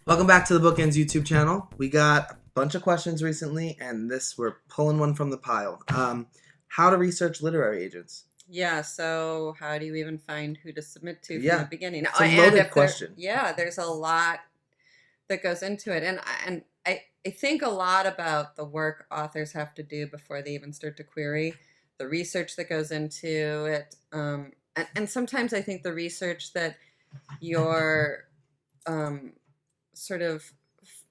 Welcome back to the BookEnds YouTube channel. We got a bunch of questions recently, and we're pulling one from the pile. How to research literary agents. Yeah, so how do you even find who to submit to from the beginning? It's a loaded question. There's a lot that goes into it. And I think a lot about the work authors have to do before they even start to query, the research that goes into it. And sometimes I think the research that you're sort of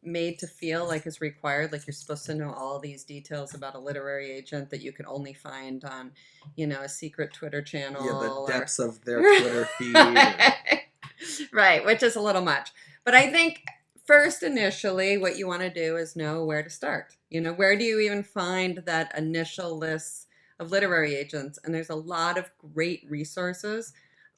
made to feel like is required, like you're supposed to know all these details about a literary agent that you can only find on, a secret Twitter channel. Yeah, the depths of their Twitter feed. Right, which is a little much. But I think first, initially, what you want to do is know where to start. Where do you even find that initial list of literary agents? And there's a lot of great resources.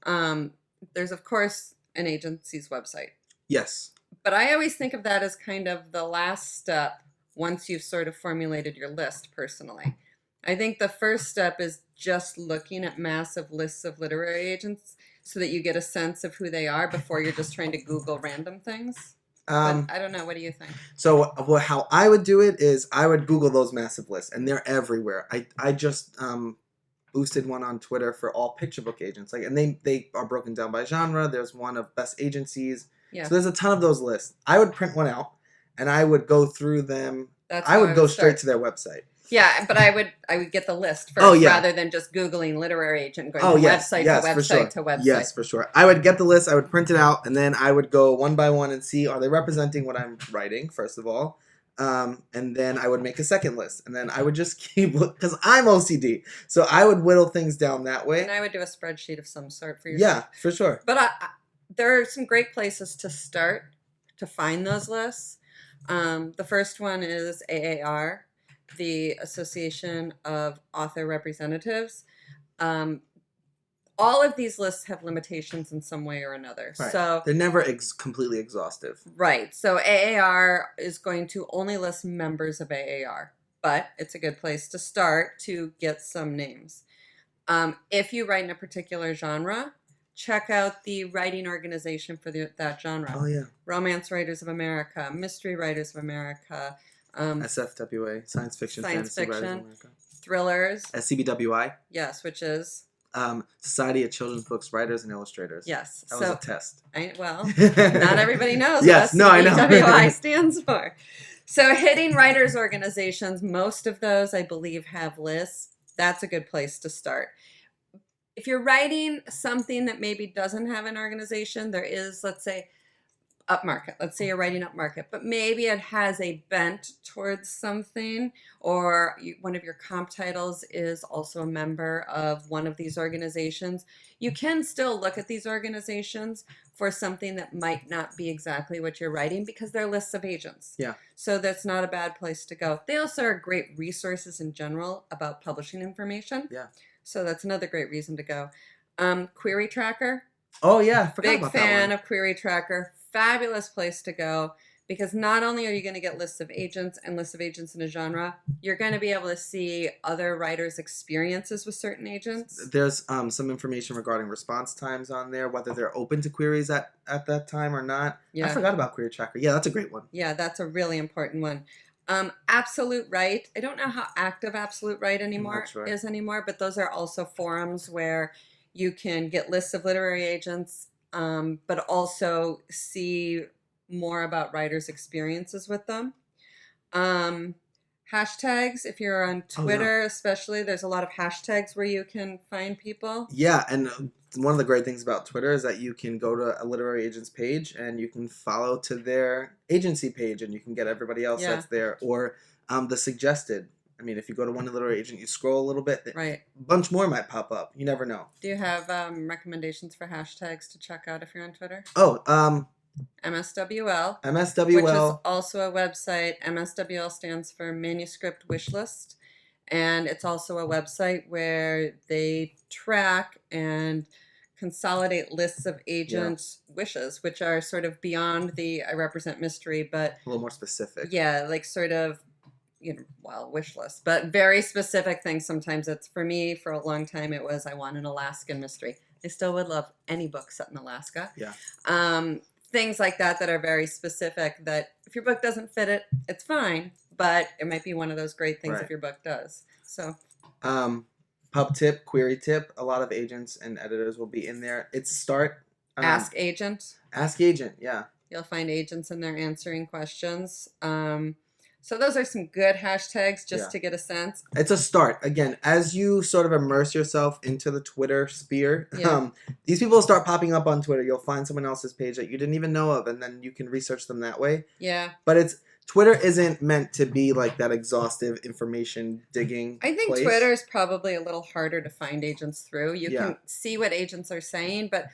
There's, of course, an agency's website. Yes. But I always think of that as kind of the last step once you've sort of formulated your list personally. I think the first step is just looking at massive lists of literary agents so that you get a sense of who they are before you're just trying to Google random things. But I don't know. What do you think? So how I would do it is I would Google those massive lists, and they're everywhere. I just boosted one on Twitter for all picture book agents, and they are broken down by genre. There's one of best agencies. Yeah. So there's a ton of those lists. I would print one out, and I would go through them. I would go straight to their website. Yeah, but I would get the list first rather than just Googling literary agent, going website to website to website. Yes, for sure. I would get the list, I would print it out, and then I would go one by one and see, are they representing what I'm writing, first of all? And then I would make a second list. And then I would just keep, because I'm OCD, so I would whittle things down that way. And I would do a spreadsheet of some sort for yourself. Yeah, for sure. But there are some great places to start to find those lists. The first one is AAR, the Association of Author Representatives. All of these lists have limitations in some way or another. Right. So they're never completely exhaustive. Right. So AAR is going to only list members of AAR, but it's a good place to start to get some names. If you write in a particular genre, check out the writing organization for that genre. Oh, yeah. Romance Writers of America, Mystery Writers of America. SFWA, Science Fiction, Fantasy Writers of America. Thrillers. SCBWI. Yes, which is? Society of Children's Books Writers and Illustrators. Yes. That was a test. Not everybody knows what SCBWI stands for. So hitting writers' organizations, most of those, I believe, have lists. That's a good place to start. If you're writing something that maybe doesn't have an organization, there is, let's say, upmarket. Let's say you're writing upmarket, but maybe it has a bent towards something, or one of your comp titles is also a member of one of these organizations. You can still look at these organizations for something that might not be exactly what you're writing because they're lists of agents. Yeah. So that's not a bad place to go. They also are great resources in general about publishing information. Yeah. So that's another great reason to go. Query Tracker. Oh, yeah. I forgot Big about fan that one. of Query Tracker. Fabulous place to go because not only are you going to get lists of agents and lists of agents in a genre, you're going to be able to see other writers' experiences with certain agents. There's some information regarding response times on there, whether they're open to queries at that time or not. Yeah. I forgot about Query Tracker. Yeah, that's a great one. Yeah, that's a really important one. Absolute Right. I don't know how active Absolute Right is anymore, but those are also forums where you can get lists of literary agents, but also see more about writers' experiences with them. Hashtags, if you're on Twitter especially, there's a lot of hashtags where you can find people. Yeah, and one of the great things about Twitter is that you can go to a literary agent's page and you can follow to their agency page and you can get everybody else that's there. Or the suggested. I mean, if you go to one literary agent, you scroll a little bit, a bunch more might pop up. You never know. Do you have recommendations for hashtags to check out if you're on Twitter? Oh, MSWL. MSWL. Which is also a website. MSWL stands for Manuscript Wishlist. And it's also a website where they track and consolidate lists of agents' wishes, which are sort of beyond the I represent mystery, but a little more specific. Yeah, like sort of wish list, but very specific things. Sometimes it's, for me, for a long time, it was, I want an Alaskan mystery. I still would love any book set in Alaska. Yeah. things like that are very specific, that if your book doesn't fit it, it's fine, but it might be one of those great things if your book does. So pub tip, query tip, a lot of agents and editors will be in there. It's a start. Ask agent. Ask agent, yeah. You'll find agents in there answering questions. So those are some good hashtags just to get a sense. It's a start. Again, as you sort of immerse yourself into the Twitter sphere, these people will start popping up on Twitter. You'll find someone else's page that you didn't even know of, and then you can research them that way. Yeah. But Twitter isn't meant to be like that exhaustive information digging I think place. Twitter is probably a little harder to find agents through. You can see what agents are saying, but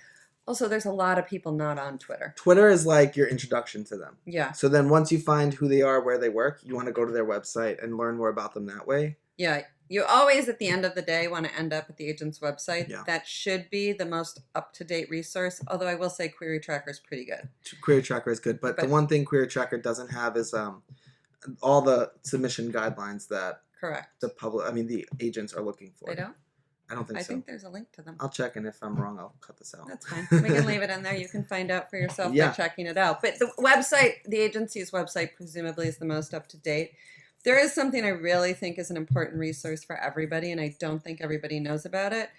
also there's a lot of people not on Twitter. Twitter is like your introduction to them. Yeah. So then once you find who they are, where they work, you want to go to their website and learn more about them that way. Yeah. You always, at the end of the day, want to end up at the agent's website. Yeah. That should be the most up-to-date resource, although I will say Query Tracker is pretty good. Query Tracker is good, but the one thing Query Tracker doesn't have is all the submission guidelines that the agents are looking for. They don't? I don't think so. I think there's a link to them. I'll check, and if I'm wrong, I'll cut this out. That's fine. We can leave it in there. You can find out for yourself by checking it out. But the website, the agency's website, presumably is the most up-to-date. There is something I really think is an important resource for everybody, and I don't think everybody knows about it.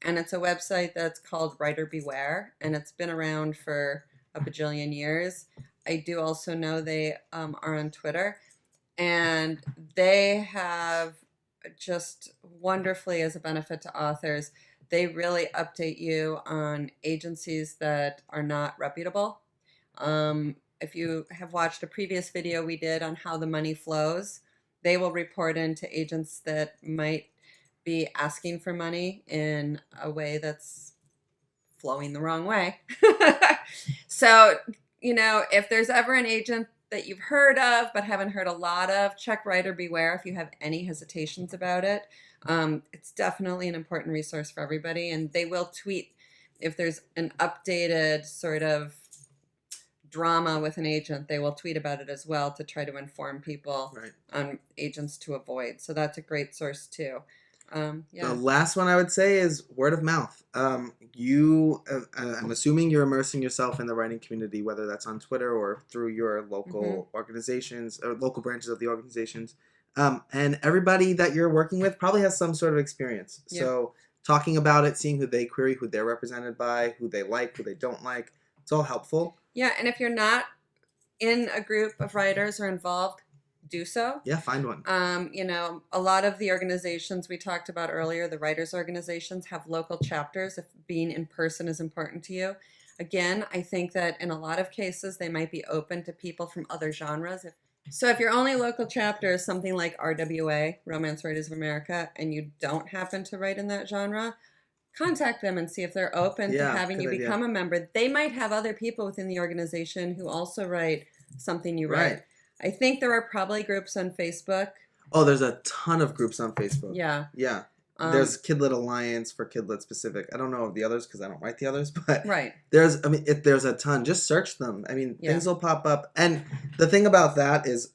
And it's a website that's called Writer Beware, and it's been around for a bajillion years. I do also know they are on Twitter, and they have just wonderfully, as a benefit to authors, they really update you on agencies that are not reputable. If you have watched a previous video we did on how the money flows, they will report into agents that might be asking for money in a way that's flowing the wrong way. So, if there's ever an agent that you've heard of but haven't heard a lot of, check Writer Beware if you have any hesitations about it. It's definitely an important resource for everybody, and they will tweet if there's an updated sort of drama with an agent. They will tweet about it as well to try to inform people on agents to avoid. So that's a great source too. The last one I would say is word of mouth. I'm assuming you're immersing yourself in the writing community, whether that's on Twitter or through your local organizations or local branches of the organizations. And everybody that you're working with probably has some sort of experience. Yep. So talking about it, seeing who they query, who they're represented by, who they like, who they don't like, it's all helpful. Yeah, and if you're not in a group of writers or involved, do so. Yeah, find one. A lot of the organizations we talked about earlier, the writers' organizations, have local chapters if being in person is important to you. Again, I think that in a lot of cases, they might be open to people from other genres. So if your only local chapter is something like RWA, Romance Writers of America, and you don't happen to write in that genre, contact them and see if they're open to having you become a member. They might have other people within the organization who also write something you write. I think there are probably groups on Facebook. Oh, there's a ton of groups on Facebook. Yeah. Yeah. There's Kidlit Alliance for Kidlit specific. I don't know of the others because I don't write the others, but there's a ton. Just search them. Things will pop up. And the thing about that is,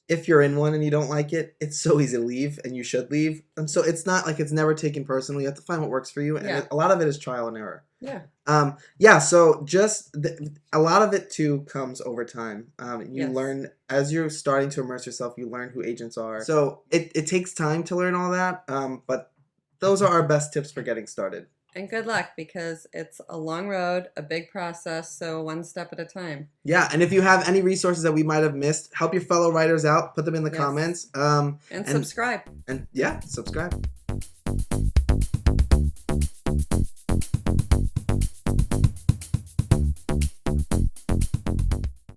if you're in one and you don't like it, it's so easy to leave, and you should leave. And so it's not like it's never taken personally. You have to find what works for you, and a lot of it is trial and error. Yeah. So just a lot of it too comes over time. You learn as you're starting to immerse yourself. You learn who agents are. So it takes time to learn all that. But those are our best tips for getting started. And good luck, because it's a long road, a big process, so one step at a time. Yeah, and if you have any resources that we might have missed, help your fellow writers out. Put them in the comments. And subscribe. And subscribe.